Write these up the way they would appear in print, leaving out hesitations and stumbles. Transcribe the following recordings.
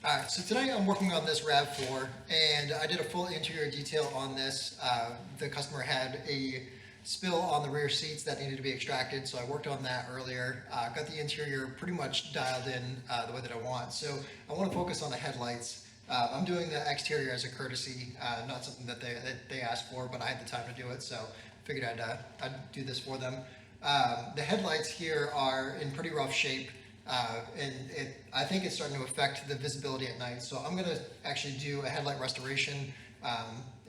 Alright, so today I'm working on this RAV4 and I did a full interior detail on this. The customer had a spill on the rear seats that needed to be extracted, so I worked on that earlier. Got the interior pretty much dialed in the way that I want. So I want to focus on the headlights. I'm doing the exterior as a courtesy, not something that they asked for, but I had the time to do it, so figured I'd do this for them. The headlights here are in pretty rough shape. And I think it's starting to affect the visibility at night. So I'm going to actually do a headlight restoration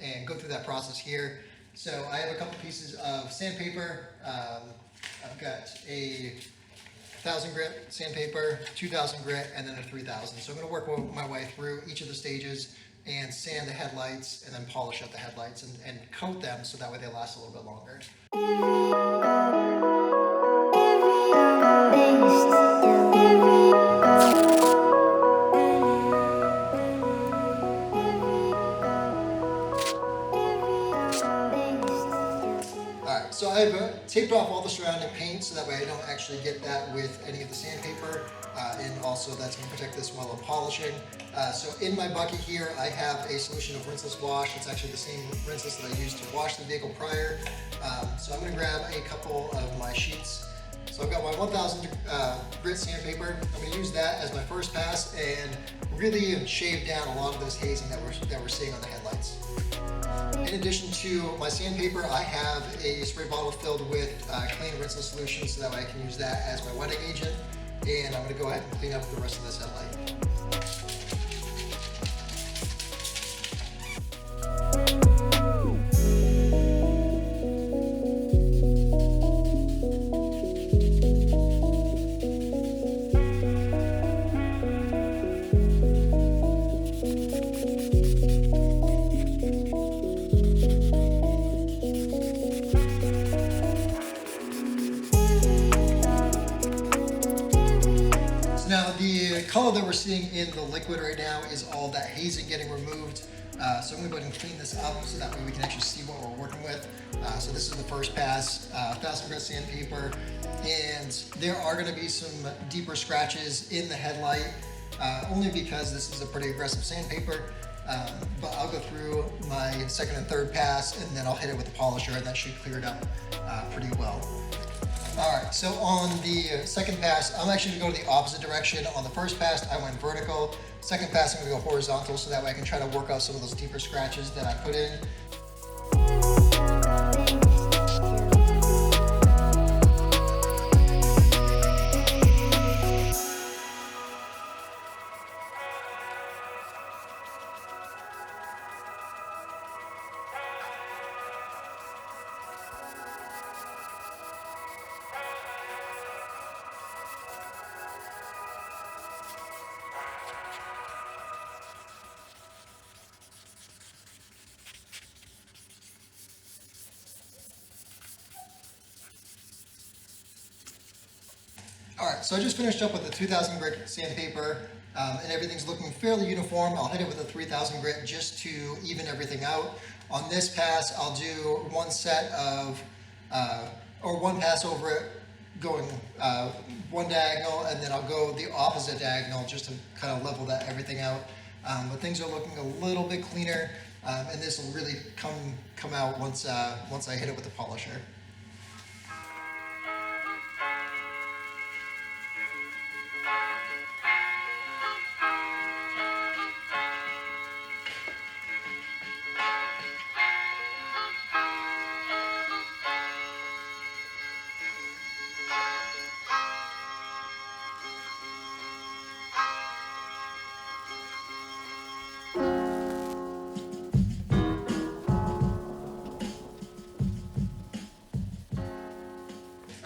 and go through that process here. So I have a couple pieces of sandpaper. I've got a 1,000 grit sandpaper, 2,000 grit, and then a 3,000. So I'm going to work my way through each of the stages and sand the headlights and then polish up the headlights and coat them so that way they last a little bit longer. Alright, so I've taped off all the surrounding paint so that way I don't actually get that with any of the sandpaper, and also that's going to protect this while I'm polishing. So in my bucket here I have a solution of rinseless wash. It's actually the same rinseless that I used to wash the vehicle prior. So I'm going to grab a couple of my sheets. So I've got my 1,000 grit sandpaper. I'm going to use that as my first pass and really shave down a lot of this hazing that we're seeing on the headlights. In addition to my sandpaper, I have a spray bottle filled with clean rinseless solution so that way I can use that as my wetting agent. And I'm going to go ahead and clean up the rest of this headlight. Now the color that we're seeing in the liquid right now is all that hazing getting removed. So I'm going to go ahead and clean this up so that way we can actually see what we're working with. So this is the first pass, 1,000 grit sandpaper, and there are going to be some deeper scratches in the headlight, only because this is a pretty aggressive sandpaper. But I'll go through my second and third pass and then I'll hit it with the polisher and that should clear it up pretty well. Alright, so on the second pass, I'm actually going to go the opposite direction. On the first pass, I went vertical. Second pass, I'm going to go horizontal so that way I can try to work out some of those deeper scratches that I put in. Alright, so I just finished up with the 2,000 grit sandpaper and everything's looking fairly uniform. I'll hit it with a 3,000 grit just to even everything out. On this pass, I'll do one set of, or one pass over it, going one diagonal, and then I'll go the opposite diagonal just to kind of level that everything out. But things are looking a little bit cleaner, and this will really come out once I hit it with the polisher.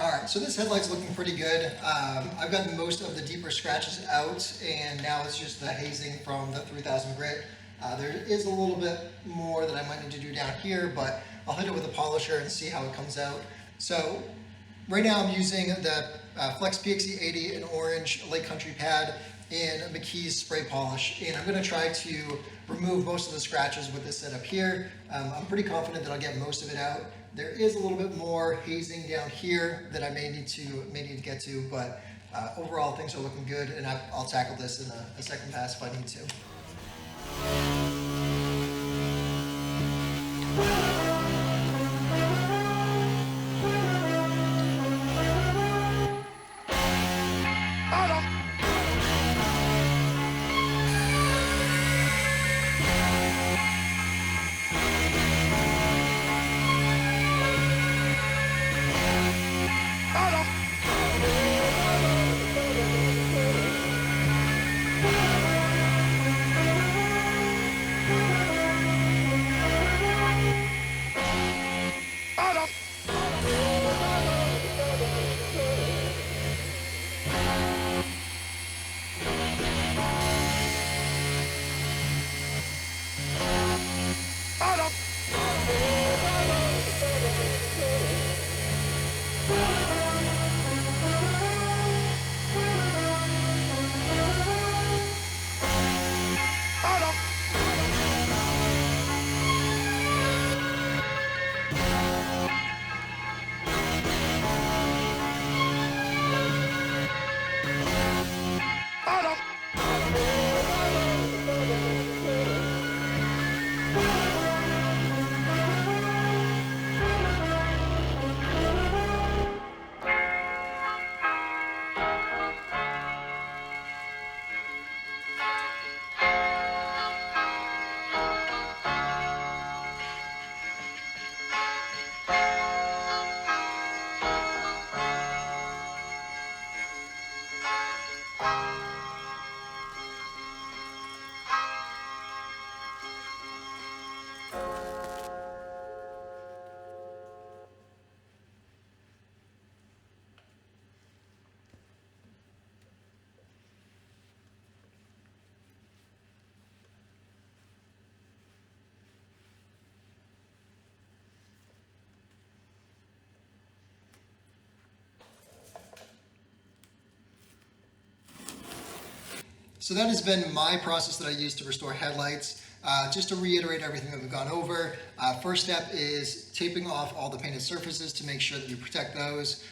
Alright, so this headlight's looking pretty good. I've gotten most of the deeper scratches out and now it's just the hazing from the 3,000 grit. There is a little bit more that I might need to do down here, but I'll hit it with a polisher and see how it comes out. So right now I'm using the Flex PXE80 in orange Lake Country pad in McKee's spray polish, and I'm going to try to remove most of the scratches with this setup here. I'm pretty confident that I'll get most of it out. There is a little bit more hazing down here that I may need to get to, but Overall, things are looking good, and I'll tackle this in a second pass if I need to. So that has been my process that I use to restore headlights. Just to reiterate everything that we've gone over, first step is taping off all the painted surfaces to make sure that you protect those.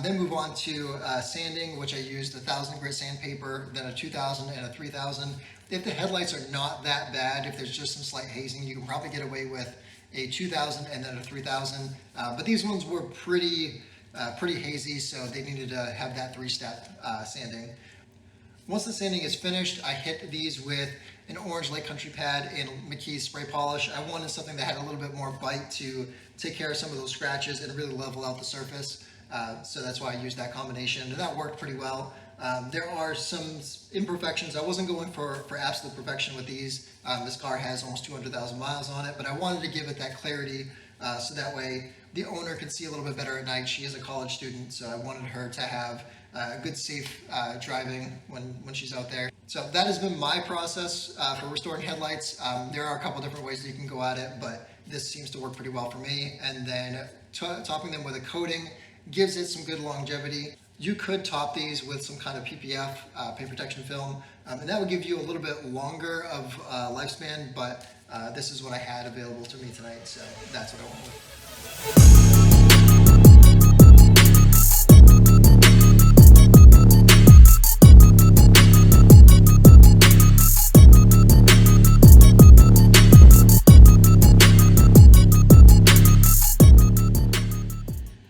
Then move on to sanding, which I used 1,000 grit sandpaper, then a 2,000 and a 3,000. If the headlights are not that bad, if there's just some slight hazing, you can probably get away with a 2,000 and then a 3,000. But these ones were pretty hazy, so they needed to have that three-step sanding. Once the sanding is finished, I hit these with an orange Lake Country pad and McKee's spray polish. I wanted something that had a little bit more bite to take care of some of those scratches and really level out the surface. So that's why I used that combination, and that worked pretty well. There are some imperfections. I wasn't going for absolute perfection with these. This car has almost 200,000 miles on it, but I wanted to give it that clarity so that way the owner could see a little bit better at night. She is a college student, so I wanted her to have good, safe driving when she's out there. So that has been my process for restoring headlights. There are a couple different ways that you can go at it, but this seems to work pretty well for me. And then topping them with a coating gives it some good longevity. You could top these with some kind of PPF, paint protection film, and that would give you a little bit longer of lifespan, but this is what I had available to me tonight, so that's what I went with.